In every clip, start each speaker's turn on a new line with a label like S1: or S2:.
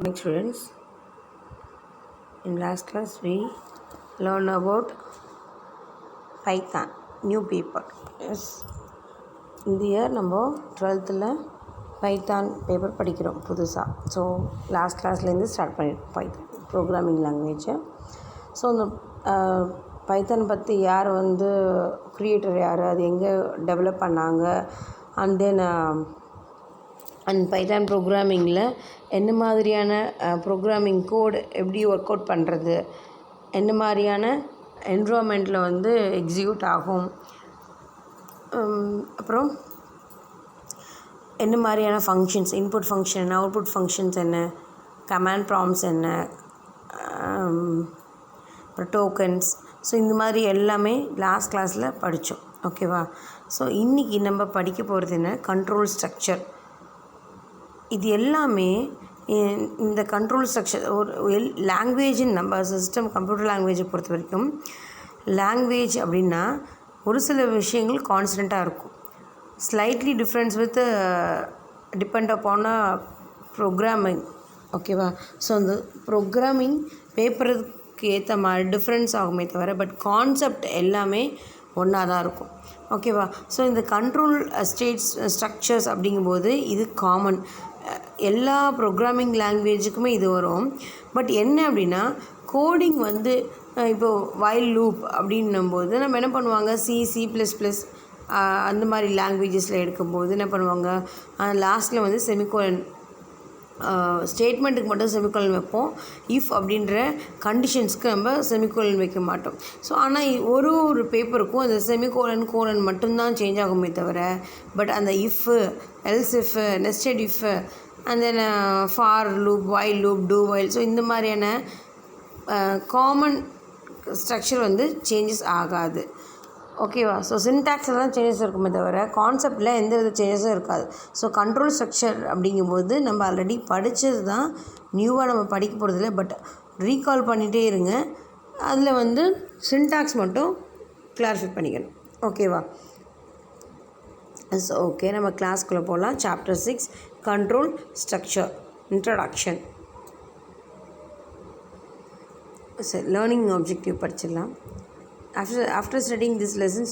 S1: Morning students, in last class we learned about Python new paper. Yes, இந்த year நம்ம 12th Python paper படிக்கிறோம் புதுசாக. So last கிளாஸ்லேருந்து start பண்ணியிருக்கோம் Python programming லாங்குவேஜை. So இந்த Python பற்றி யார் க்ரியேட்டர் யார், அது எங்கே டெவலப் பண்ணாங்க, அண்ட் தென் அண்ட் பைத்தான் ப்ரோக்ராமிங்கில் என்ன மாதிரியான ப்ரோக்ராமிங் கோட் எப்படி ஒர்க் அவுட் பண்ணுறது, என்ன மாதிரியான என்விரான்மெண்ட்டில் எக்ஸிக்யூட் ஆகும், அப்புறம் என்ன மாதிரியான ஃபங்க்ஷன்ஸ், இன்புட் ஃபங்க்ஷன் என்ன, அவுட்புட் ஃபங்க்ஷன்ஸ் என்ன, கமாண்ட் ப்ராம்ப்ட்ஸ் என்ன, அப்புறம் டோக்கன்ஸ். ஸோ இந்த மாதிரி எல்லாமே லாஸ்ட் கிளாஸில் படித்தோம். ஓகேவா? ஸோ இன்றைக்கி நம்ம படிக்க போகிறது என்ன, கண்ட்ரோல் ஸ்ட்ரக்சர். இது எல்லாமே இந்த கண்ட்ரோல் ஸ்ட்ரக்சர் ஒரு லாங்குவேஜின் நம்ம சிஸ்டம் கம்ப்யூட்டர் லாங்குவேஜை பொறுத்த வரைக்கும் லாங்குவேஜ் அப்படின்னா ஒரு சில விஷயங்கள் கான்ஸ்டண்ட்டாக இருக்கும். Slightly difference with depend upon programming. ஓகேவா? ஸோ அந்த ப்ரோக்ராமிங் பேப்பருக்கு ஏற்ற மாதிரி டிஃப்ரென்ஸ் ஆகுமே தவிர பட் கான்செப்ட் எல்லாமே ஒன்றா தான் இருக்கும். ஓகேவா? ஸோ இந்த கண்ட்ரோல் ஸ்ட்ரக்சர்ஸ் அப்படிங்கும்போது இது காமன், எல்லா ப்ரோக்ராமிங் லாங்குவேஜுக்குமே இது வரும். பட் என்ன அப்படின்னா கோடிங் இப்போது வைல் லூப் அப்படின்னும்போது நம்ம என்ன பண்ணுவாங்க, C++ அந்த மாதிரி லாங்குவேஜஸில் எடுக்கும்போது என்ன பண்ணுவாங்க, லாஸ்ட்டில் செமிகோலன் ஸ்டேட்மெண்ட்டுக்கு மட்டும் செமிகோலன் வைப்போம். இஃப் அப்படின்ற கண்டிஷன்ஸ்க்கு நம்ம செமிகோலன் வைக்க மாட்டோம். ஸோ ஆனால் ஒரு பேப்பருக்கும் அந்த செமிகோலன் மட்டும்தான் சேஞ்ச் ஆகுமே தவிர பட் அந்த இஃப்பு, else இஃப்பு, nested இஃப்பு, and then for loop, while loop, two while, so இந்த மாதிரியான காமன் ஸ்ட்ரக்சர் சேஞ்சஸ் ஆகாது. ஓகேவா? ஸோ சின்டாக்ஸில் தான் சேஞ்சஸ் இருக்குமே தவிர கான்செப்டில் எந்த வித சேஞ்சஸும் இருக்காது. ஸோ கண்ட்ரோல் ஸ்ட்ரக்சர் அப்படிங்கும்போது நம்ம ஆல்ரெடி படித்தது தான், நியூவாக நம்ம படிக்க போகிறதில்ல. பட் ரீகால் பண்ணிகிட்டே இருங்க, அதில் சின்டாக்ஸ் மட்டும் கிளாரிஃபை பண்ணிக்கணும். ஓகேவா? ஸோ ஓகே, நம்ம கிளாஸ்க்குள்ளே போகலாம். Chapter 6 control structure introduction. சரி, லேர்னிங் ஆப்ஜெக்டிவ் படிச்சிடலாம். After studying this lesson,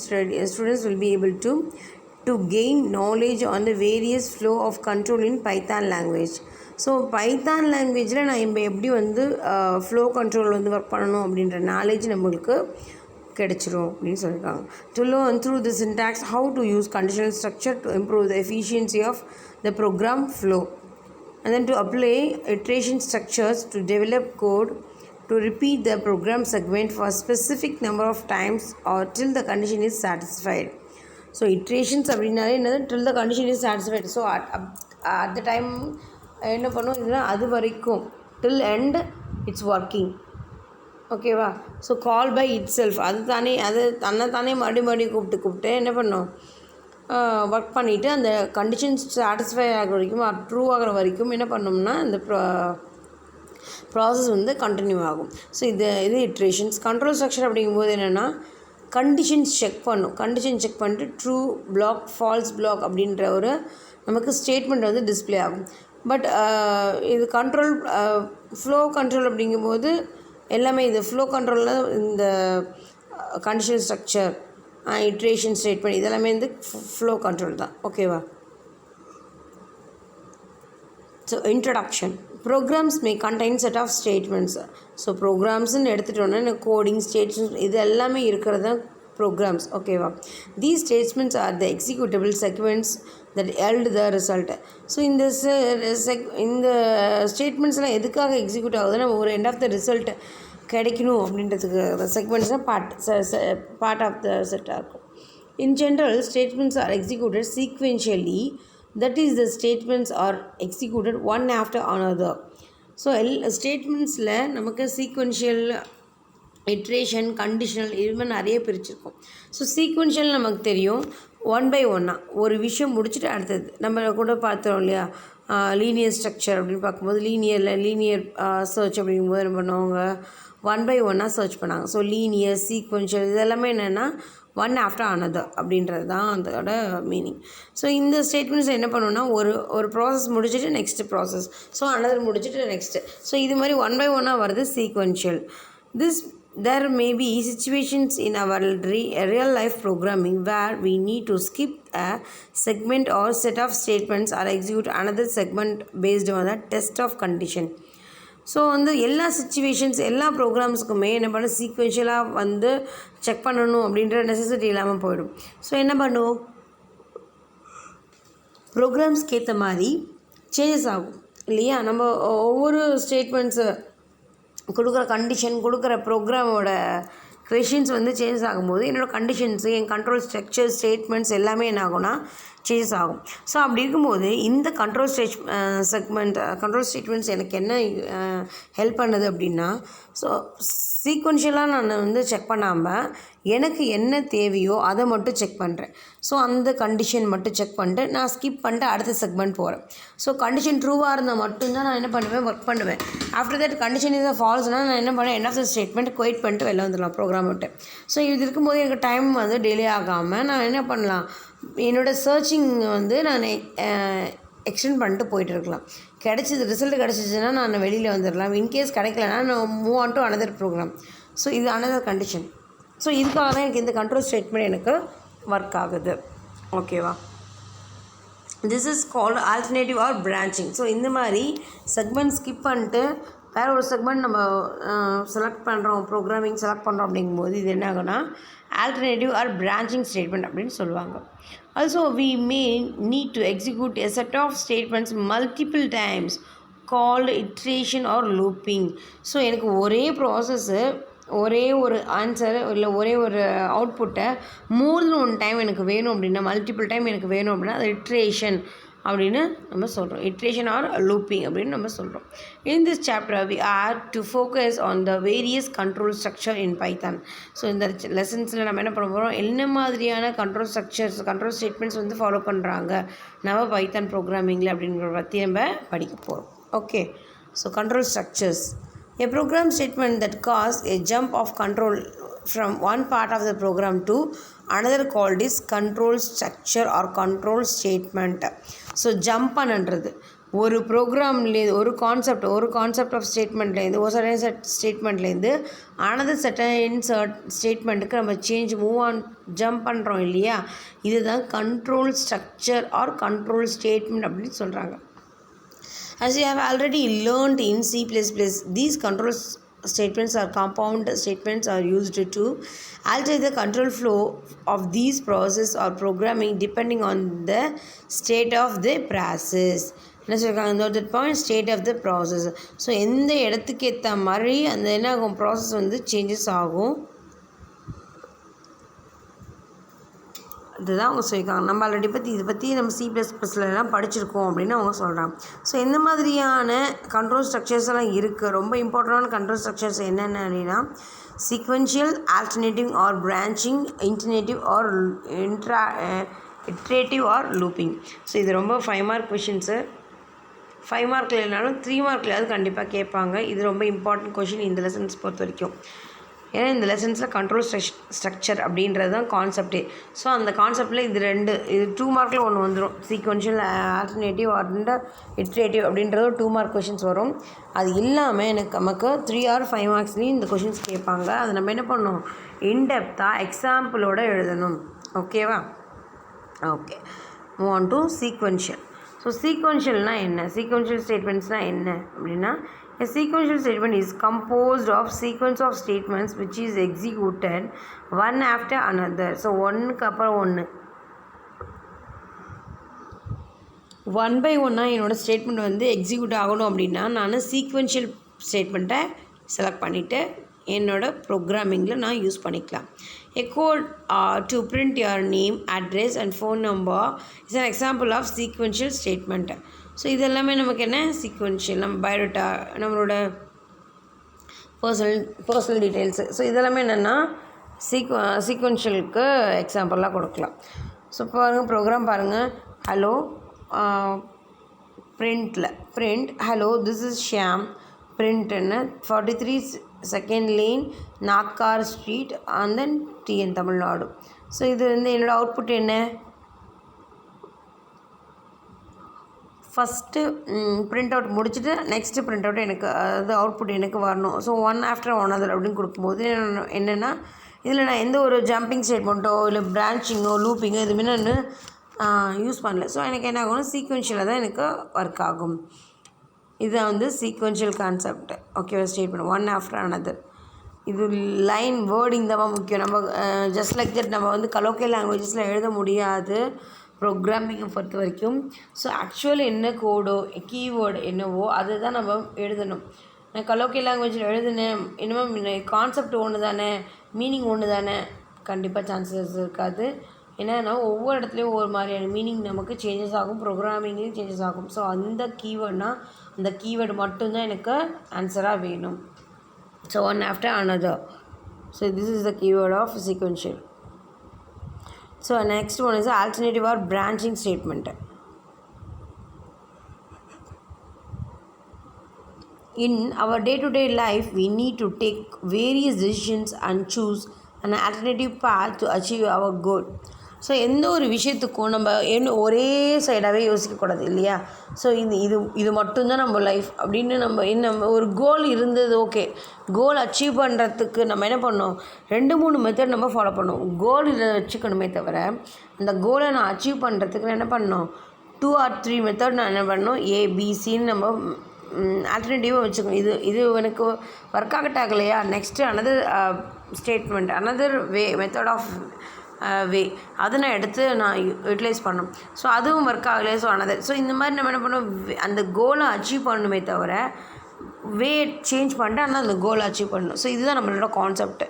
S1: students will be able to gain knowledge on the various flow of control in Python language. So Python லாங்குவேஜில் நான் எப்படி ஃப்ளோ கண்ட்ரோல் ஒர்க் பண்ணணும் அப்படின்ற knowledge நம்மளுக்கு கிடைச்சிரும் அப்படின்னு சொல்லியிருக்காங்க. To learn through the syntax how to use conditional structure to improve the efficiency of the program flow, and then to apply iteration structures to develop code to repeat the program segment for a specific number of times or till the condition is satisfied. So iterations அப்படின்னாலே என்னது, till the condition is satisfied. So at the time என்ன பண்ணும், இதுனா அது வரைக்கும் till end it's working. ஓகேவா? So call by itself, அது தன்னைத்தானே மறுபடியும் கூப்பிட்டு என்ன பண்ணும், ஒர்க் பண்ணிவிட்டு அந்த கண்டிஷன்ஸ் சாட்டிஸ்ஃபை ஆகிற வரைக்கும், ட்ரூ ஆகிற வரைக்கும் என்ன பண்ணோம்னா அந்த ப்ராசஸ் கண்டினியூ ஆகும். ஸோ இது இட்ரேஷன்ஸ். கண்ட்ரோல் ஸ்ட்ரக்சர் அப்படிங்கும்போது என்னென்னா கண்டிஷன்ஸ் செக் பண்ணும். கண்டிஷன் செக் பண்ணிட்டு ட்ரூ பிளாக், ஃபால்ஸ் பிளாக் அப்படின்ற ஒரு நமக்கு ஸ்டேட்மெண்ட் டிஸ்பிளே ஆகும். பட் இது கண்ட்ரோல் ஃப்ளோ கண்ட்ரோல் அப்படிங்கும்போது எல்லாமே இது ஃப்ளோ கண்ட்ரோலில் இந்த கண்டிஷன் ஸ்ட்ரக்சர், இட்ரேஷன் ஸ்டேட்மெண்ட் இதெல்லாமே ஃப்ளோ கண்ட்ரோல் தான். ஓகேவா? So introduction. Programs may contain set of statements. So ப்ரோக்ராம்ஸ்ன்னு எடுத்துகிட்டோன்னா கோடிங் ஸ்டேட்மெண்ட்ஸ் இது எல்லாமே இருக்கிறது தான் ப்ரோக்ராம்ஸ். ஓகேவா? These statements are the executable sequence that yield the result. So இந்த ஸ்டேட்மெண்ட்ஸ்லாம் எதுக்காக எக்ஸிக்யூட் ஆகுதுன்னா ஒரு எண்ட் ஆஃப் த ரிசல்ட் கிடைக்கணும் அப்படின்றதுக்கு செக்வென்ஸ்னால் பார்ட் ஆஃப் த செட்டாக இருக்கும். In general statements are executed sequentially, that is the statements are executed one after another. So ஸ்டேட்மெண்ட்ஸில் நமக்கு சீக்வென்ஷியல், இட்ரேஷன், கண்டிஷனல் இது மாதிரி நிறைய பிரிச்சிருக்கோம். ஸோ சீக்வென்ஷியல் நமக்கு தெரியும், ஒன் பை ஒன்னாக ஒரு விஷயம் முடிச்சுட்டு அடுத்தது நம்ம கூட பார்த்தோம் இல்லையா, லீனியர் ஸ்ட்ரக்சர் அப்படின்னு பார்க்கும்போது லீனியர் சர்ச் அப்படிங்கும்போது என்ன பண்ணுவாங்க, ஒன் பை ஒன்னாக சர்ச் பண்ணாங்க. ஸோ லீனியர், சீக்வென்ஷியல் இதெல்லாமே என்னென்னா ஒன் ஆஃப்டர் another அப்படின்றது தான் அதோட மீனிங். ஸோ இந்த ஸ்டேட்மெண்ட்ஸ் என்ன பண்ணணும்னா ஒரு ப்ராசஸ் முடிச்சுட்டு நெக்ஸ்ட் ப்ராசஸ், ஸோ another முடிச்சுட்டு நெக்ஸ்ட்டு, ஸோ இது மாதிரி ஒன் பை ஒன்னாக வருது sequential. There may be situations in our real life programming where we need to skip a segment or set of statements or execute another segment based on the test of condition. So எல்லா situations எல்லா ப்ரோக்ராம்ஸுக்குமே என்ன பண்ண சீக்வென்ஷியலாக check பண்ணணும் அப்படின்ற necessity இல்லாமல் போயிடும். So என்ன பண்ணுவோம், ப்ரோக்ராம்ஸ்க்கு ஏற்ற மாதிரி சேஞ்சஸ் ஆகும் இல்லையா. நம்ம ஒவ்வொரு ஸ்டேட்மெண்ட்ஸு கொடுக்குற கண்டிஷன், கொடுக்குற ப்ரோக்ராமோட கொஷின்ஸ் சேஞ்ச் ஆகும்போது என்னோடய கண்டிஷன்ஸு, என் கண்ட்ரோல் ஸ்ட்ரக்சர், ஸ்டேட்மெண்ட்ஸ் எல்லாமே என்ன ஆகும்னா சேஞ்சஸ் ஆகும். ஸோ அப்படி இருக்கும்போது இந்த கண்ட்ரோல் ஸ்டேட்மெண்ட்ஸ் எனக்கு என்ன ஹெல்ப் பண்ணுது அப்படின்னா, ஸோ சீக்வென்ஷியலாக நான் செக் பண்ணாமல் எனக்கு என்ன தேவையோ அதை மட்டும் செக் பண்ணுறேன். ஸோ அந்த கண்டிஷன் மட்டும் செக் பண்ணிட்டு நான் ஸ்கிப் பண்ணிட்டு அடுத்த செக்மெண்ட் போகிறேன். ஸோ கண்டிஷன் ட்ரூவாக இருந்தால் மட்டும்தான் நான் என்ன பண்ணுவேன், ஒர்க் பண்ணுவேன். ஆஃப்டர் தட் கண்டிஷன் இஸ் ஃபால்ஸ்னால் நான் என்ன பண்ணேன், end of the statement quit பண்ணிட்டு வெளில வந்துடலாம் ப்ரோக்ராம் விட்டு. ஸோ இது இருக்கும்போது எனக்கு டைம் டிலே ஆகாமல் நான் என்ன பண்ணலாம், என்னோடய சர்ச்சிங் நான் எக்ஸ்டெண்ட் பண்ணிட்டு போயிட்டு இருக்கலாம். ரிசல்ட் கிடச்சிச்சின்னா நான் வெளியில் வந்துடலாம். இன்கேஸ் கிடைக்கலனா நான் move on to another program. So இது அனதர் கண்டிஷன். ஸோ இதுக்காக தான் எனக்கு இந்த கண்ட்ரோல் ஸ்டேட்மெண்ட் எனக்கு ஒர்க் ஆகுது. ஓகேவா. This is called alternative or branching. So இந்த மாதிரி செக்மெண்ட் ஸ்கிப் பண்ணிட்டு வேறு ஒரு செக்மெண்ட் நம்ம செலக்ட் பண்ணுறோம், ப்ரோக்ராமிங் செலக்ட் பண்ணுறோம் அப்படிங்கும்போது இது என்ன ஆகுனா ஆல்டர்னேட்டிவ் ஆர் பிரான்ச்சிங் ஸ்டேட்மெண்ட் அப்படின்னு சொல்லுவாங்க. Also we may need to execute a set of statements multiple times called iteration or looping. So எனக்கு ஒரே ப்ராசஸ்ஸு, ஒரே ஒரு ஆன்சர் இல்லை ஒரே ஒரு அவுட்புட்டை மோர் தென் ஒன் டைம் எனக்கு வேணும் அப்படின்னா, மல்டிபிள் டைம் எனக்கு வேணும் அப்படின்னா அது இட்ரேஷன் அப்படின்னு நம்ம சொல்கிறோம். இட்ரேஷன் ஆர் லூப்பிங் அப்படின்னு நம்ம சொல்கிறோம். In this chapter we are to focus on the various control structure in Python. So இந்த லெசன்ஸில் நம்ம என்ன பண்ண போகிறோம், என்ன மாதிரியான control structures, control statements follow பண்ணுறாங்க நம்ம பைத்தான் ப்ரோக்ராமிங்கில் அப்படிங்கிற பற்றி நம்ம படிக்க போகிறோம். Okay. So control structures. A program statement that causes a jump of control from one part of the program to another called is control structure or control statement. So jump பண்ணுறது ஒரு ப்ரோக்ராம்லேருந்து ஒரு கான்செப்ட் ஆஃப் ஸ்டேட்மெண்ட்லேருந்து ஒரு certain ஸ்டேட்மெண்ட்லேருந்து another certain ஸ்டேட்மெண்ட்டுக்கு நம்ம move on jump பண்ணுறோம் இல்லையா, இதுதான் control structure or control statement அப்படின்னு சொல்கிறாங்க. As you have already learned in C++, these control statements or compound statements are used to alter the control flow of these process or programming depending on the state of the process. என்ன சொல்லியிருக்காங்க, இந்த point state of the process. So எந்த இடத்துக்கு ஏற்ற மாதிரி அந்த என்ன ஆகும், ப்ராசஸ் சேஞ்சஸ் ஆகும். இதுதான் அவங்க சொல்லியிருக்காங்க. நம்ம ஆல்ரெடி இதை பற்றி நம்ம C++லலாம் படிச்சிருக்கோம் அப்படின்னு அவங்க சொல்கிறாங்க. ஸோ எந்த மாதிரியான கண்ட்ரோல் ஸ்ட்ரக்சர்ஸ் எல்லாம் இருக்குது, ரொம்ப இம்பார்ட்டண்டான கண்ட்ரோல் ஸ்ட்ரக்சர்ஸ் என்னென்ன அப்படின்னா sequential, alternative or branching, alternative or iterative or looping. So இது ரொம்ப 5 மார்க் கொஷின்ஸு. 5 மார்க்கில் இல்லைனாலும் 3 மார்க்லையாவது கண்டிப்பாக கேட்பாங்க. இது ரொம்ப இம்பார்ட்டன்ட் கொஷின் இந்த லெசன்ஸ் பொறுத்த வரைக்கும். ஏன்னா இந்த லெசன்ஸில் கண்ட்ரோல் ஸ்ட்ரக்சர் அப்படின்றது தான் கான்செப்டே. ஸோ அந்த கான்செப்டில் இது 2 மார்க்கில் ஒன்று வந்துடும். சீக்வென்ஷியல், ஆல்டர்னேட்டிவ் அண்ட் இட்ரேட்டிவ் அப்படின்றது 2 மார்க் கொஷின்ஸ் வரும். அது இல்லாமல் நமக்கு 3 or 5 மார்க்ஸ்லேயும் இந்த கொஷின்ஸ் கேட்பாங்க. அது நம்ம என்ன பண்ணணும், இன்டெப்த்தாக எக்ஸாம்பிளோடு எழுதணும். ஓகேவா. Okay, move on to sequential. So சீக்வென்ஷியல்னால் என்ன, சீக்வென்ஷியல் ஸ்டேட்மெண்ட்ஸ்னால் என்ன அப்படின்னா, a sequential statement is composed of sequence of statements which is executed one after another. So ஒன்றுக்கு அப்புறம் ஒன்று, ஒன் பை ஒன்னாக என்னோடய ஸ்டேட்மெண்ட் எக்ஸிக்யூட் ஆகணும் அப்படின்னா நான் சீக்வென்ஷியல் ஸ்டேட்மெண்ட்டை செலக்ட் பண்ணிவிட்டு என்னோடய ப்ரோக்ராமிங்கில் நான் யூஸ் பண்ணிக்கலாம். A code to print your name, address and phone number is an example of sequential statement. So இது எல்லாமே நமக்கு என்ன, சீக்வென்ஷியல். நம்ம பயோடேட்டா, நம்மளோட பர்சனல் டீட்டெயில்ஸு, ஸோ இதெல்லாமே என்னென்னா சீக்வென்ஷியலுக்கு எக்ஸாம்பிளாக கொடுக்கலாம். ஸோ பாருங்கள், ப்ரோக்ராம் பாருங்கள். Hello print hello this is Shyam, பிரிண்ட்டுன்னு 43 second lane Nakkar street and then TN Tamil Nadu. So இது வந்து என்னோடய அவுட்புட் என்ன, ஃபஸ்ட்டு பிரிண்ட் அவுட் முடிச்சுட்டு நெக்ஸ்ட்டு பிரிண்ட் அவுட் எனக்கு அது அவுட்புட் எனக்கு வரணும். So one after one other அப்படின்னு கொடுக்கும்போது என்னென்னா இதில் நான் எந்த ஒரு ஜம்பிங் ஸ்டேட்மெண்ட்டோ இல்லை பிரான்ச்சிங்கோ லூப்பிங்கோ எதுவுமே நான் யூஸ் பண்ணல. ஸோ எனக்கு என்ன ஆகும்னா சீக்வென்ஷியலாக தான் எனக்கு ஒர்க் ஆகும். இதுதான் வந்து சீக்வென்ஷியல் கான்செப்ட். ஓகேவா, ஸ்டேட்மெண்ட் ஒன் ஆஃப்டர் அனதர். இது லைன் வேர்டிங் தான் முக்கியம். நம்ம ஜஸ்ட் லைக் தட் நம்ம வந்து கலோக்கியல் லாங்குவேஜஸில் எழுத முடியாது ப்ரோக்ராமிங்கை பொறுத்த வரைக்கும். ஸோ ஆக்சுவல் என்ன கோடோ கீவேர்டு என்னவோ அதை தான் நம்ம எழுதணும். நான் கலோக்கியல் லாங்குவேஜில் எழுதுனேன் இன்னும் கான்செப்ட் ஒன்று தானே மீனிங் ஒன்று தானே, கண்டிப்பாக சான்சஸ் இருக்காது. ஏன்னா ஒவ்வொரு இடத்துலையும் ஒவ்வொரு மாதிரியான மீனிங் நமக்கு சேஞ்சஸ் ஆகும், ப்ரோக்ராமிங்லேயும் சேஞ்சஸ் ஆகும். ஸோ அந்த கீவேர்ட்னால் அந்த கீவேர்டு மட்டும்தான் எனக்கு ஆன்சராக வேணும். So one after another. So this is the keyword of sequential. So next one is alternative or branching statement. In our day-to-day life, we need to take various decisions and choose an alternative path to achieve our goal. So எந்த ஒரு விஷயத்துக்கும் நம்ம ஒரே சைடாகவே யோசிக்கக்கூடாது இல்லையா. So இது மட்டும்தான் நம்ம life அப்படின்னு நம்ம ஒரு கோல் இருந்தது. ஓகே, கோல் அச்சீவ் பண்ணுறதுக்கு நம்ம என்ன பண்ணோம், 2-3 மெத்தட் நம்ம ஃபாலோ பண்ணோம். கோல் இதை வச்சுக்கணுமே தவிர அந்த கோலை நான் அச்சீவ் பண்ணுறதுக்கு நான் என்ன பண்ணோம், 2 or 3 மெத்தட் நான் என்ன பண்ணோம், ஏபிசின்னு நம்ம ஆல்டர்னேட்டிவாக வச்சுக்கணும். இது எனக்கு ஒர்க் ஆகலையா, next another statement another method of way அதை நான் எடுத்து நான் யூட்டிலைஸ் பண்ணணும். ஸோ அதுவும் ஒர்க் ஆகலையே, ஸோ அனதர். ஸோ இந்த மாதிரி நம்ம என்ன பண்ணோம், அந்த கோலை அச்சீவ் பண்ணணுமே தவிர வே சேஞ்ச் பண்ணிட்டு ஆனால் அந்த கோலை அச்சீவ் பண்ணணும். ஸோ இதுதான் நம்மளோட கான்செப்ட்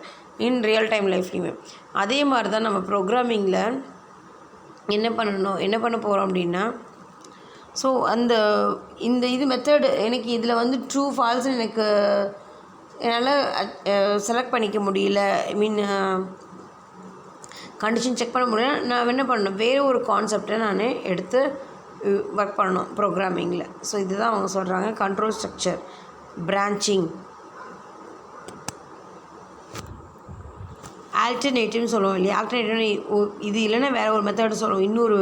S1: இன் ரியல் டைம் லைஃப்லையுமே. அதே மாதிரி தான் நம்ம ப்ரோக்ராமிங்கில் என்ன பண்ண போகிறோம் அப்படின்னா, ஸோ இது மெத்தடு எனக்கு இதில் வந்து ட்ரூ ஃபால்ஸ்னு எனக்கு என்னால் செலக்ட் பண்ணிக்க முடியல, ஐ மீன் கண்டிஷன் செக் பண்ண முடியல. நான் என்ன பண்ணணும், வேறு ஒரு கான்செப்டை நான் எடுத்து ஒர்க் பண்ணணும் ப்ரோக்ராமிங்கில். ஸோ இதுதான் அவங்க சொல்கிறாங்க கண்ட்ரோல் ஸ்ட்ரக்சர், பிரான்ச்சிங், ஆல்டர்னேட்டிவ்னு சொல்லுவோம் இல்லையா. ஆல்டர்னேட்டிவ் இது இல்லைன்னா வேறு ஒரு மெத்தட் சொல்லுவோம், இன்னொரு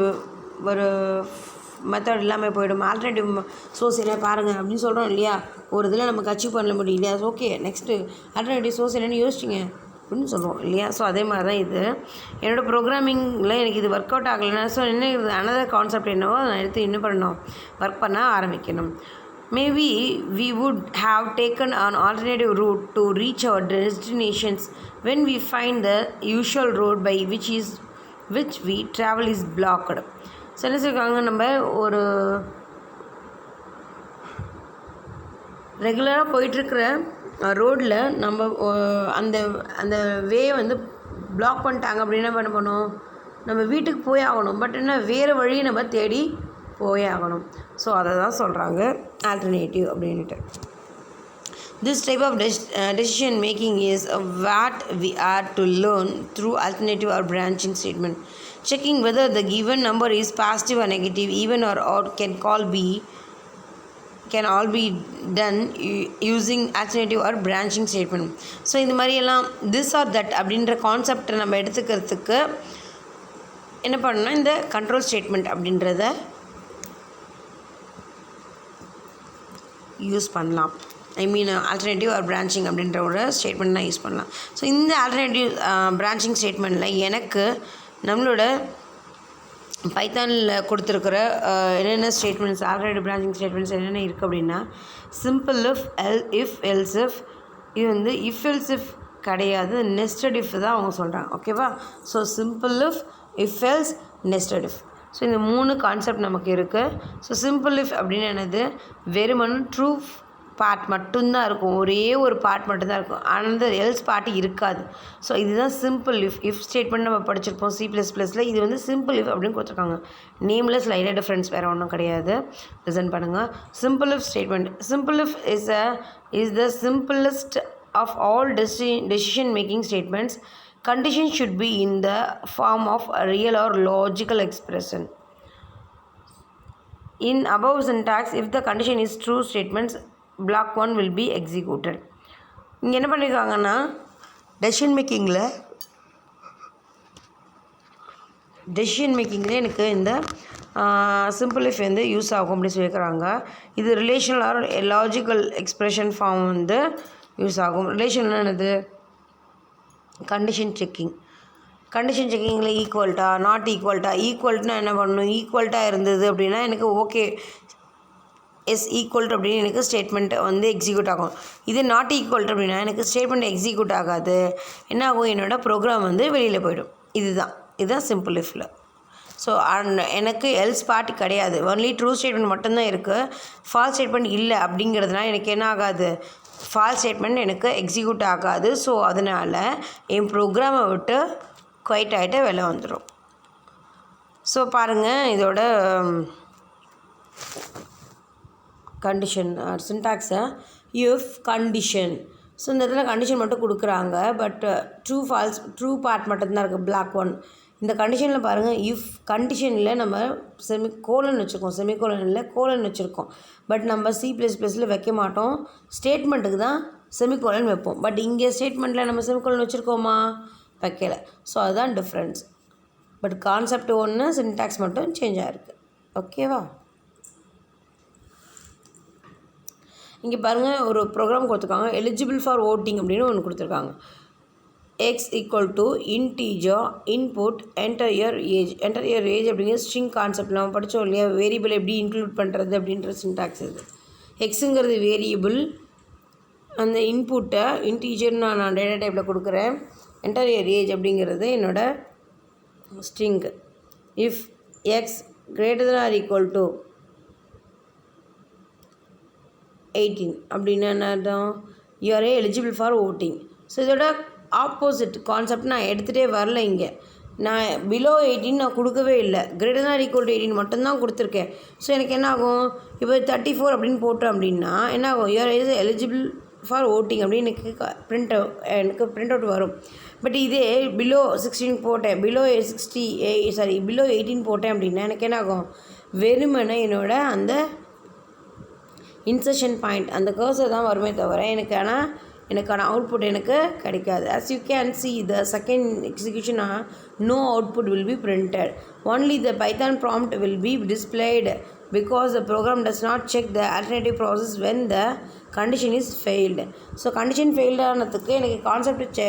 S1: மெத்தட் இல்லாமல் போய்டும். ஆல்டர்னேட்டிவ் சோர்ஸ் என்ன பாருங்கள் அப்படின்னு சொல்கிறோம் இல்லையா. ஒரு இதில் நமக்கு அச்சீவ் பண்ண முடியலையா, ஓகே நெக்ஸ்ட்டு ஆல்டர்னேட்டிவ் சோர்ஸ் என்னென்னு யோசிச்சிங்க அப்படின்னு சொல்லுவோம் இல்லையா. ஸோ அதே மாதிரி தான் இது என்னோடய ப்ரோக்ராமிங்கில் எனக்கு இது ஒர்க் அவுட் ஆகலைன்னா ஸோ என்ன அனதர் கான்செப்ட் என்னவோ நான் எடுத்து என்ன பண்ணணும், ஒர்க் பண்ண ஆரம்பிக்கணும். Maybe we would have taken an alternative route to reach our destinations when we find the usual road by which we travel is blocked. So என்ன சொல்லியிருக்காங்க, நம்ம ஒரு ரெகுலராக போயிட்டுருக்கிற ரோடில் நம்ம அந்த வே வந்து பிளாக் பண்ணிட்டாங்க அப்படின்னா என்ன பண்ணணும், நம்ம வீட்டுக்கு போய் ஆகணும். பட் என்ன வேறு வழியை நம்ம தேடி போயே ஆகணும். ஸோ அதை தான் சொல்கிறாங்க ஆல்டர்னேட்டிவ் அப்படின்ட்டு. This type of decision making is what we are to learn through alternative or branching statement. Checking whether the given number is positive or negative, even or odd can all be done using alternative or branching statement. So இந்த மாதிரியெல்லாம் this or that அப்படின்ற கான்செப்டை நம்ம எடுத்துக்கிறதுக்கு என்ன பண்ணணும்னா இந்த control statement அப்படின்றத use பண்ணலாம். ஐ மீன் ஆல்டர்னேட்டிவ் ஆர் பிரான்ச்சிங் அப்படின்ற ஒரு ஸ்டேட்மெண்ட் தான் யூஸ் பண்ணலாம். ஸோ இந்த ஆல்டர்னேட்டிவ் பிரான்ச்சிங் ஸ்டேட்மெண்ட்டில் எனக்கு நம்மளோட பைத்தானில் கொடுத்துருக்கிற என்னென்ன ஸ்டேட்மெண்ட்ஸ் ஆல்டர்னேட்டிவ் பிரான்ச்சிங் ஸ்டேட்மெண்ட்ஸ் என்னென்ன இருக்குது அப்படின்னா, சிம்பிள் இஃப் எல்ஸ் இஃப், இது வந்து இஃப் எல்ஸ் இஃப் கிடையாது, நெஸ்டட் இஃப் தான் அவங்க சொல்கிறாங்க. ஓகேவா. So simple if else nested if. So இந்த 3 கான்செப்ட் நமக்கு இருக்குது. ஸோ சிம்பிள் இஃப் அப்படின்னு என்னது, வெறுமனே ட்ரூ பார்ட் மட்டும்தான் இருக்கும், ஒரே ஒரு பார்ட் மட்டும்தான் இருக்கும், அந்த எல்ஸ் பார்ட் இருக்காது. ஸோ இதுதான் சிம்பிள் இஃப் ஸ்டேட்மெண்ட் நம்ம படிச்சிருப்போம் C++ல். இது வந்து சிம்பிள் இஃப் அப்படின்னு கொடுத்துருக்காங்க. நேம்லெஸ் லைட்டாக டிஃப்ரென்ஸ் வேறு ஒன்றும் கிடையாது. லிசன் பண்ணுங்கள். Simple if statement, simple if is the simplest of all decision making statements. Condition should be in the form of a real or logical expression. In above syntax, if the condition is true statements, block 1 will be executed. இங்கே என்ன பண்ணியிருக்காங்கன்னா decision மேக்கிங்கில் எனக்கு இந்த simple if வந்து use ஆகும் அப்படின்னு சொல்லியிருக்கிறாங்க. இது relational or logical expression form வந்து யூஸ் ஆகும். ரிலேஷன்லாம் என்னது? கண்டிஷன் செக்கிங்கில் ஈக்குவல்ட்டா நாட் ஈக்குவல்ட்னா என்ன பண்ணணும்? ஈக்குவல்ட்டாக இருந்தது அப்படின்னா எனக்கு ஓகே ஈக்குவல்ட் அப்படின்னு எனக்கு ஸ்டேட்மெண்ட் வந்து எக்ஸிக்யூட் ஆகும். இது நாட் ஈக்குவல்ட் அப்படின்னா எனக்கு ஸ்டேட்மெண்ட் எக்ஸிக்யூட் ஆகாது. என்ன ஆகும்? என்னோடய ப்ரோக்ராம் வந்து வெளியில் போயிடும். இதுதான் சிம்பிள் இஃப்பில். ஸோ எனக்கு எல்ஸ் பார்ட் கிடையாது, ஒன்லி ட்ரூ ஸ்டேட்மெண்ட் மட்டும்தான் இருக்குது. ஃபால்ஸ் ஸ்டேட்மெண்ட் இல்லை அப்படிங்கிறதுனால எனக்கு என்ன ஆகாது? ஃபால்ஸ் ஸ்டேட்மெண்ட் எனக்கு எக்ஸிக்யூட் ஆகாது. ஸோ அதனால் என் ப்ரோக்ராமை விட்டு குவைட் ஆகிட்டு வெளில வந்துடும். ஸோ பாருங்கள், இதோட கண்டிஷன் சின்டாக்ஸை இஃப் கண்டிஷன். ஸோ இந்த இடத்துல கண்டிஷன் மட்டும் கொடுக்குறாங்க, பட் ட்ரூ பார்ட் மட்டும்தான் இருக்குது, பிளாக் ஒன். இந்த கண்டிஷனில் பாருங்கள், இஃப் கண்டிஷனில் நம்ம செமிகோலன் வச்சுருக்கோம். பட் நம்ம C++ல் வைக்க மாட்டோம், ஸ்டேட்மெண்ட்டுக்கு தான் செமிகோலன் வைப்போம். பட் இங்கே ஸ்டேட்மெண்ட்டில் நம்ம செமிகோலன் வச்சுருக்கோமா? வைக்கலை. ஸோ அதுதான் டிஃப்ரென்ஸ். பட் கான்செப்ட் ஒன்று, சின்டாக்ஸ் மட்டும் சேஞ்ச் ஆகிருக்கு. ஓகேவா? இங்கே பாருங்கள், ஒரு ப்ரோக்ராம் கொடுத்துருக்காங்க, எலிஜிபிள் ஃபார் ஓட்டிங் அப்படின்னு ஒன்று கொடுத்துருக்காங்க. x = integer input enter your age அப்படிங்கிற ஸ்ட்ரிங் கான்செப்ட் நம்ம படித்தோம் இல்லையா? வேரியபிள் எப்படி இன்க்ளூட் பண்ணுறது அப்படின்ற சின்டாக்ஸ் இது. எக்ஸுங்கிறது வேரியபிள், அந்த இன்புட்டை இன்டீஜர்னு நான் டேட்டா டைப்பில் கொடுக்குறேன். என்டர் your age அப்படிங்கிறது என்னோடய ஸ்ட்ரிங். இஃப் x > 18 அப்படின்னா என்ன அர்த்தம்? You are eligible for voting. So இதோட ஆப்போசிட் கான்செப்ட் நான் எடுத்துகிட்டே வரல. இங்கே நான் பிலோ 18 நான் கொடுக்கவே இல்லை, > 18 மட்டும்தான் கொடுத்துருக்கேன். ஸோ எனக்கு என்ன ஆகும்? இப்போ 34 அப்படின்னு போட்டோம் அப்படின்னா என்ன ஆகும்? You are eligible for voting அப்படின்னு எனக்கு பிரிண்ட் அவுட் வரும். பட் இதே பிலோ 16 போட்டேன், பிலோ 18 போட்டேன் அப்படின்னா எனக்கு என்ன ஆகும்? வெறுமனே என்னோட அந்த இன்சர்ஷன் பாயிண்ட் அந்த கர்சர் தான் வருமே தவிர எனக்கான அவுட்புட் எனக்கு கிடைக்காது. as you can see the second execution no output will be printed, only the Python prompt will be displayed because the program does not check the alternative process when the condition is failed. So condition failed ஆனதுக்கு எனக்கு concept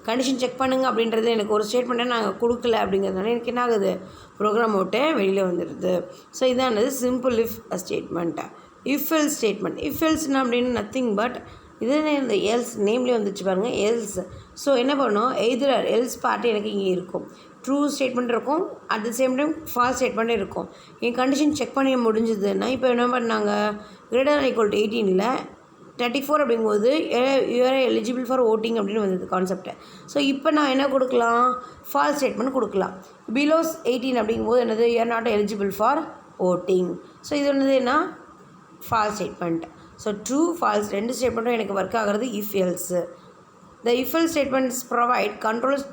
S1: condition check பண்ணுங்க அப்படின்றது எனக்கு ஒரு ஸ்டேட்மெண்ட்டை நாங்கள் கொடுக்கல அப்படிங்கிறதுனால எனக்கு என்ன ஆகுது? ப்ரோக்ராம் விட்டு வெளியில் வந்துடுது. ஸோ இதானது simple if statement. If else statement. If எல்ஸ்னா அப்படின்னு நத்திங் பட் இது இந்த எல்ஸ் நேம்லேயே வந்துச்சு பாருங்கள், எல்ஸ். ஸோ என்ன பண்ணோம்? எய்தர் எல்ஸ் பார்ட்டு எனக்கு இங்கே இருக்கும், ட்ரூ ஸ்டேட்மெண்ட் இருக்கும், at the same time false ஸ்டேட்மெண்ட்டும் இருக்கும். என் கண்டிஷன் செக் பண்ணி முடிஞ்சதுன்னா இப்போ என்ன பண்ணாங்க? > 18ல் 34 அப்படிங்கும்போது you are eligible for voting அப்படின்னு வந்தது கான்செப்டை. ஸோ இப்போ நான் என்ன கொடுக்கலாம்? ஃபால்ஸ் ஸ்டேட்மெண்ட் கொடுக்கலாம். பிலோ 18 அப்படிங்கும்போது என்னது? You are not eligible for voting. So இது என்னதுன்னா false statement. So true falls ரெண்டு ஸ்டேட்மெண்ட்டும் எனக்கு ஒர்க் ஆகிறது if else. The if else statements provide controls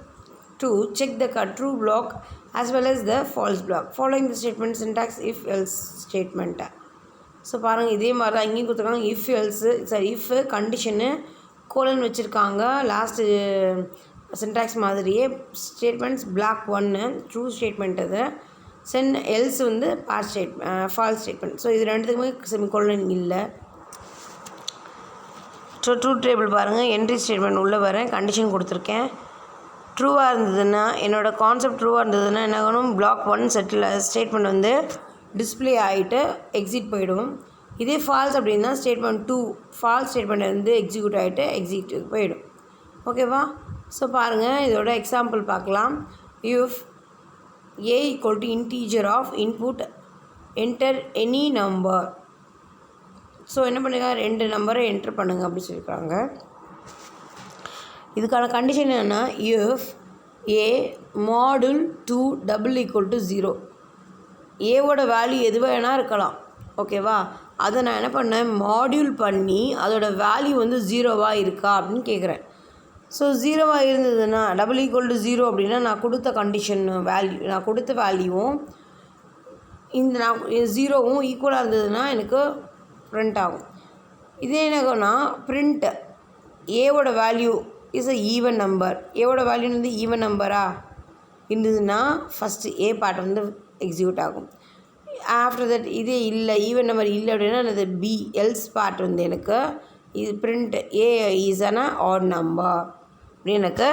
S1: to check the true black as well as the false block following the statement syntax if else statement. So பாருங்கள், இதே மாதிரி தான் இங்கேயும் கொடுத்துருக்காங்க. If else if condition colon வச்சுருக்காங்க last syntax மாதிரியே. Statements black 1 true statement அது, else வந்து ஃபால்ஸ் ஸ்டேட்மெண்ட். ஸோ இது ரெண்டுத்துக்குமே செமிகோலன் இல்லை. ட்ரூ டேபிள் பாருங்கள், என்ட்ரி ஸ்டேட்மெண்ட் உள்ளே வரேன், கண்டிஷன் கொடுத்துருக்கேன். ட்ரூவாக இருந்ததுன்னா என்னோடய கான்செப்ட் ட்ரூவாக இருந்ததுன்னா என்ன ஆகணும்? பிளாக் 1 ஸ்டேட்மெண்ட் வந்து டிஸ்பிளே ஆகிட்டு எக்ஸிட் போயிடும். இதே ஃபால்ஸ் அப்படின்னா ஸ்டேட்மெண்ட் 2 ஃபால்ஸ் ஸ்டேட்மெண்ட் வந்து எக்ஸிக்யூட் ஆகிட்டு எக்ஸிட் போயிடும். ஓகேவா? ஸோ பாருங்கள், இதோட எக்ஸாம்பிள் பார்க்கலாம். If a = integer of input enter any number. So என்ன பண்ணுங்க? 2 நம்பரை என்ட்ரு பண்ணுங்க அப்படி சொல்லியிருக்காங்க. இதுக்கான கண்டிஷன் என்னென்னா இஃப் a மாடுல் 2 = 0. ஏவோட வேல்யூ எது வேணால் இருக்கலாம். ஓகேவா? அதை நான் என்ன பண்ணேன்? மாடியூல் பண்ணி அதோட வேல்யூ வந்து 0வாக இருக்கா அப்படின்னு கேட்குறேன். ஸோ 0வாக இருந்ததுன்னா = 0 அப்படின்னா நான் கொடுத்த கண்டிஷன் வேல்யூ, நான் கொடுத்த வேல்யூவும் இந்த 0வும் ஈக்குவலாக இருந்ததுன்னா எனக்கு பிரிண்ட் ஆகும். இதே என்னன்னா பிரிண்ட் ஏவோட value is a even number, ஏவோட வேல்யூ வந்து ஈவன் நம்பராக இருந்ததுன்னா ஃபஸ்ட்டு ஏ பார்ட் வந்து எக்ஸிக்யூட் ஆகும். ஆஃப்டர் தட் இதே இல்லை, ஈவன் நம்பர் இல்லை அப்படின்னா அது பி எல்ஸ் பார்ட் வந்து எனக்கு இது பிரிண்ட் ஏ இஸ் ஆன ஆட் நம்பர் அப்படின்னு எனக்கு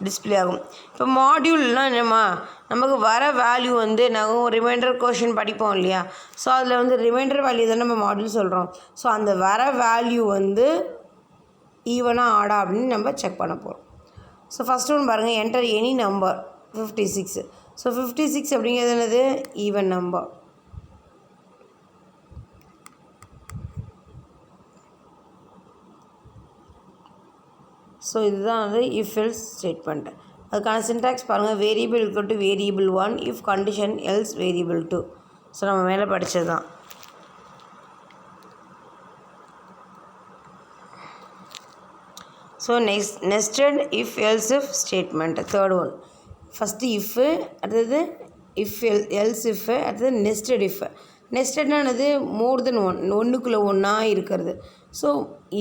S1: டிஸ்பிளே ஆகும். இப்போ மாடியூல்னால் என்னம்மா, நமக்கு வர வேல்யூ வந்து நாங்கள் ரிமைண்டர் கொஷின் படிப்போம் இல்லையா, ஸோ அதில் வந்து ரிமைண்டர் வேல்யூ தான் நம்ம மாடியூல் சொல்கிறோம். ஸோ அந்த வர வேல்யூ வந்து ஈவனாக ஆடா அப்படின்னு நம்ம செக் பண்ண போகிறோம். ஸோ ஃபஸ்ட்டு ஒன்று பாருங்கள், என்டர் எனி நம்பர் 56. ஸோ 56 அப்படிங்கிறது என்னது, ஈவன் நம்பர். ஸோ இதுதான் வந்து இஃப் எல்ஸ் ஸ்டேட்மெண்ட். அதுக்கான சின்டாக்ஸ் பாருங்கள், variable equal to variable 1 if condition else variable 2. So நம்ம மேலே படித்தது தான். So nested if else if statement, third one. First if, அடுத்தது இஃப் எல்ஸ் இஃப்பு, அடுத்தது நெஸ்டட் இஃப். நெஸ்டட்னானது மோர் தென் ஒன், ஒன்றுக்குள்ளே ஒன்றா இருக்கிறது. ஸோ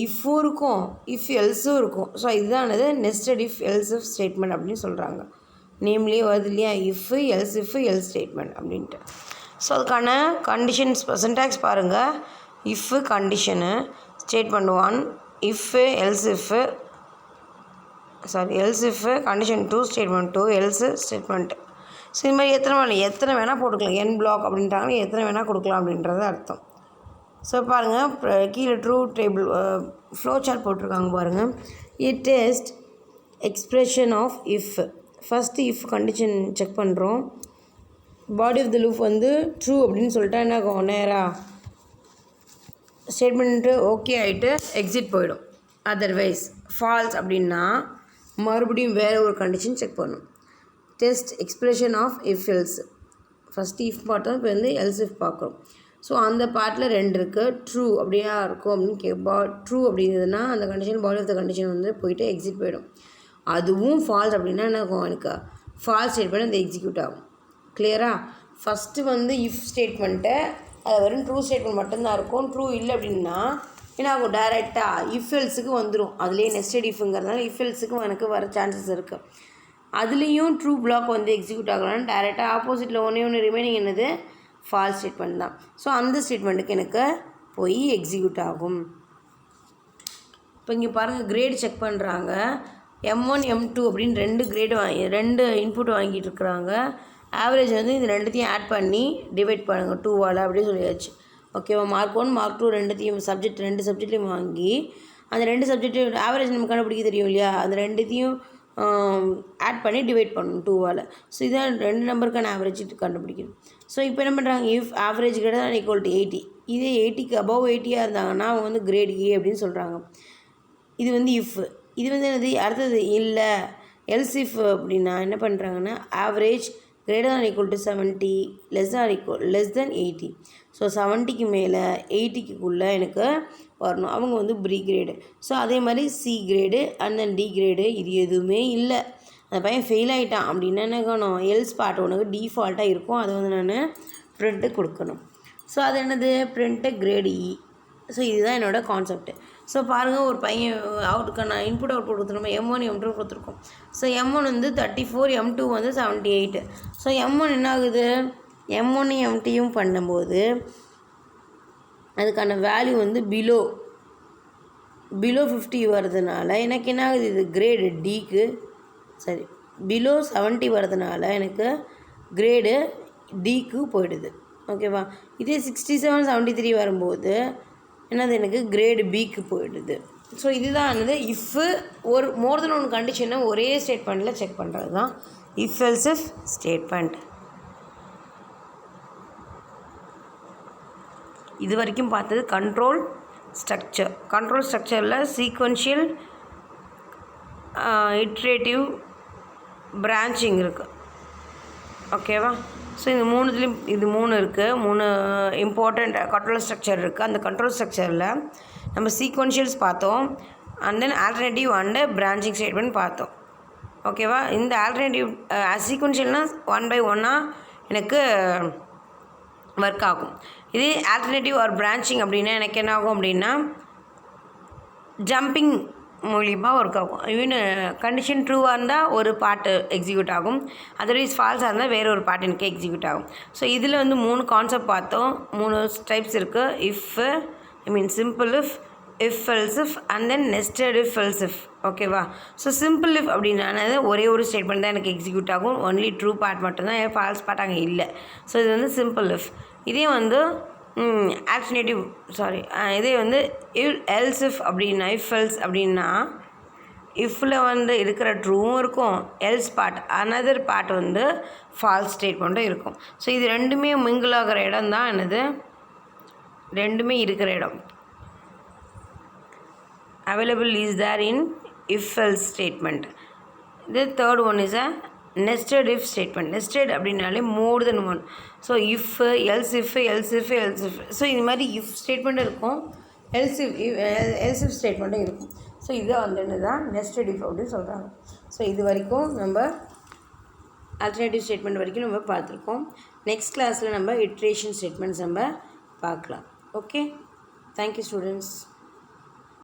S1: இஃப்பும் இருக்கும், இஃப் எல்ஸும் இருக்கும். ஸோ இதுதானது nested if else if statement அப்படின்னு சொல்கிறாங்க. நேம்லேயே வருது இல்லையா, இஃப்பு எல்ஸ் ஸ்டேட்மெண்ட் அப்படின்ட்டு. ஸோ அதுக்கான கண்டிஷன்ஸ் சின்டாக்ஸ் பாருங்கள், இஃப்பு condition statement 1, இஃப்பு else இஃப்பு else இஃப்பு condition 2 statement 2 else statement. So இது மாதிரி எத்தனை வேணால் போட்டுக்கலாம், என் பிளாக் அப்படின்ட்டாங்கன்னா எத்தனை வேணால் கொடுக்கலாம் அப்படின்றது அர்த்தம். ஸோ பாருங்கள், கீழே ட்ரூ டேபிள் ஃப்ளோ சார்ட் போட்டிருக்காங்க பாருங்கள். A test expression of if. First if condition check பண்ணுறோம். பாடி ஆஃப் த லூப் வந்து ட்ரூ அப்படின்னு சொல்லிட்டா என்ன ஆகும், நேராக ஸ்டேட்மெண்ட்டு ஓகே ஆகிட்டு எக்ஸிட் போயிடும். அதர்வைஸ் ஃபால்ஸ் அப்படின்னா மறுபடியும் வேறு ஒரு கண்டிஷன் செக் பண்ணும். Test expression of if else. First if பார்த்தோம், இப்போ வந்து எல்ஸ் இஃப் பார்க்குறோம். ஸோ அந்த பார்ட்டில் 2 இருக்குது. ட்ரூ அப்படியா இருக்கும் அப்படின்னு ட்ரூ அப்படிங்கிறதுனா அந்த condition body of the condition வந்து போயிட்டு எக்ஸிட் போயிடும். அதுவும் ஃபால்ஸ் அப்படின்னா என்ன ஆகும், எனக்கு ஃபால்ஸ் ஸ்டேட்மெண்ட் அந்த எக்ஸிக்யூட் ஆகும். கிளியராக? ஃபஸ்ட்டு வந்து இஃப் ஸ்டேட்மெண்ட்டை அது வெறும் ட்ரூ ஸ்டேட்மெண்ட் மட்டும்தான் இருக்கும். ட்ரூ இல்லை அப்படின்னா என்ன ஆகும், டைரெக்டாக இஃப் எல்ஸுக்கு வந்துடும். அதுலேயே நெஸ்டட் இஃப்ங்கிறதுனால இஃப் எல்ஸுக்கும் எனக்கு வர சான்சஸ் இருக்குது. அதுலேயும் ட்ரூ பிளாக் வந்து எக்ஸிக்யூட் ஆகலாம்னு டைரெக்டாக ஆப்போசிட்டில் ஒன்று ரிமைனிங் என்னது, ஃபால்ஸ் ஸ்டேட்மெண்ட் தான். ஸோ அந்த ஸ்டேட்மெண்ட்டுக்கு எனக்கு போய் எக்ஸிக்யூட் ஆகும். இப்போ இங்கே பாருங்கள், கிரேடு செக் பண்ணுறாங்க. M1 M2 அப்படின்னு 2 கிரேடு 2 இன்புட் வாங்கிட்டு இருக்கிறாங்க. ஆவரேஜ் வந்து இந்த ரெண்டுத்தையும் ஆட் பண்ணி டிவைட் பண்ணுங்கள் 2ஆல் அப்படின்னு சொல்லியாச்சு. ஓகேவா? மார்க் 1 மார்க் 2 ரெண்டுத்தையும் ரெண்டு சப்ஜெக்ட்லையும் வாங்கி அந்த 2 சப்ஜெக்ட் ஆவரேஜ் நம்ம கண்டுபிடிக்க தெரியும் இல்லையா, அந்த ரெண்டுத்தையும் ஆட் பண்ணி டிவைட் பண்ணணும் 2ஆல். ஸோ இதான் 2 நம்பருக்கான ஆவரேஜ் கண்டுபிடிக்கணும். ஸோ இப்போ என்ன பண்ணுறாங்க, if average greater equal to 80. இதே 80க்கு அபவ் 80யாக இருந்தாங்கன்னா அவங்க வந்து கிரேட் ஏ அப்படின்னு சொல்கிறாங்க. இது வந்து இஃப். இது வந்து என்னது, அடுத்தது இல்லை எல்ஸ் இஃப் அப்படின்னா என்ன பண்ணுறாங்கன்னா, average greater than equal to 70 less than 80. So 70க்கு மேலே 80க்குள்ளே எனக்கு வரணும். அவங்க வந்து பி கிரேடு. ஸோ அதே மாதிரி C grade and then D grade இது எதுவுமே இல்லை, அந்த பையன் ஃபெயில் ஆகிட்டான் அப்படின்னா என்ன காணும், எல்ஸ் பார்ட் உனக்கு டிஃபால்ட்டாக இருக்கும். அதை வந்து நான் ப்ரிண்ட்டு கொடுக்கணும். ஸோ அது என்னது, ப்ரிண்ட்டு கிரேடு இ. ஸோ இதுதான் என்னோடய கான்செப்ட். ஸோ பாருங்கள், ஒரு பையன் அவுட்டுக்கான இன்புட் அவுட்புட் கொடுத்துருக்கோம். M1 M2 கொடுத்துருக்கோம். ஸோ M1 வந்து 34, M2 வந்து 78. ஸோ M1 என்ன ஆகுது, M1 M2 பண்ணும்போது அதுக்கான வேல்யூ வந்து பிலோ 50 வர்றதுனால எனக்கு என்ன ஆகுது, இது கிரேடு டிக்கு சரி பிலோ 70 வர்றதுனால எனக்கு கிரேடு டிக்கு போயிடுது. ஓகேவா? இதே 67 73 வரும்போது என்னது, எனக்கு கிரேடு பிக்கு போயிடுது. ஸோ இதுதான் என்னது, இஃப்பு ஒரு மோர் தென் ஒன் கண்டிஷனை ஒரே ஸ்டேட்மெண்ட்டில் செக் பண்ணுறது தான் இஃப் எல்ஸ் இஃப் ஸ்டேட்மெண்ட். இது வரைக்கும் பார்த்தது கண்ட்ரோல் ஸ்ட்ரக்சர். கண்ட்ரோல் ஸ்ட்ரக்சரில் சீக்வென்ஷியல், இட்ரேட்டிவ், பிரான்ச்சிங் இருக்குது. ஓகேவா? ஸோ இந்த மூணுத்துலேயும் இது 3 இருக்குது. 3 இம்பார்ட்டண்ட் கண்ட்ரோல் ஸ்ட்ரக்சர் இருக்குது. அந்த கண்ட்ரோல் ஸ்ட்ரக்சரில் நம்ம சீக்வென்ஷியல்ஸ் பார்த்தோம், and then alternative and branching statement பார்த்தோம். ஓகேவா? இந்த ஆல்டர்னேட்டிவ் சீக்வென்ஷியல்னால் 1 by 1 எனக்கு ஒர்க் ஆகும். இதே ஆல்டர்னேட்டிவ் ஆர் பிரான்ச்சிங் அப்படின்னா எனக்கு என்ன ஆகும் அப்படின்னா ஜம்பிங் மூலிமா ஒர்க் ஆகும். ஈவன் கண்டிஷன் ட்ரூவாக இருந்தால் ஒரு பார்ட்டு எக்ஸிக்யூட் ஆகும், அதர்வைஸ் ஃபால்ஸாக இருந்தால் வேற ஒரு பார்ட் எனக்கு எக்ஸிக்யூட் ஆகும். ஸோ இதில் வந்து 3 கான்செப்ட் பார்த்தோம், 3 டைப்ஸ் இருக்குது. If, simple if else if and then nested if else if. ஓகேவா? ஸோ சிம்பிள் இஃப் அப்படின்னானது ஒரே ஒரு ஸ்டேட்மெண்ட் தான் எனக்கு எக்ஸிக்யூட் ஆகும், ஒன்லி ட்ரூ பார்ட் மட்டும்தான், ஃபால்ஸ் பார்ட் அங்கே இல்லை. ஸோ இது வந்து சிம்பிள் இஃப். இதே வந்து ஆல்டர்னேட்டிவ் இதே வந்து எல்ஸ் இஃப் அப்படின்னா, இஃப் எல்ஸ் அப்படின்னா இஃப்பில் வந்து இருக்கிற ட்ரூவும் இருக்கும், எல்ஸ் பார்ட் அனதர் பார்ட் வந்து ஃபால்ஸ் ஸ்டேட்மெண்ட்டும் இருக்கும். ஸோ இது ரெண்டுமே மிங்கிள் ஆகிற இடம் தான் என்னது, ரெண்டுமே இருக்கிற இடம். Available is there in if else statement. இது third one is a nested if statement. Nested அப்படின்னாலே more than one. So if else if else if else if. So இது மாதிரி இஃப் ஸ்டேட்மெண்ட்டும் இருக்கும், எல்ஸ் இஃப் ஸ்டேட்மெண்ட்டும் இருக்கும். ஸோ இதை வந்து என்ன தான் நெஸ்டட் இஃப் அப்படின்னு சொல்கிறாங்க. ஸோ இது வரைக்கும் நம்ம ஆல்டர்னேட்டிவ் ஸ்டேட்மெண்ட் வரைக்கும் நம்ம பார்த்துருக்கோம். நெக்ஸ்ட் கிளாஸில் நம்ம இட்ரேஷன் ஸ்டேட்மெண்ட்ஸ் நம்ம பார்க்கலாம். Okay, thank you students.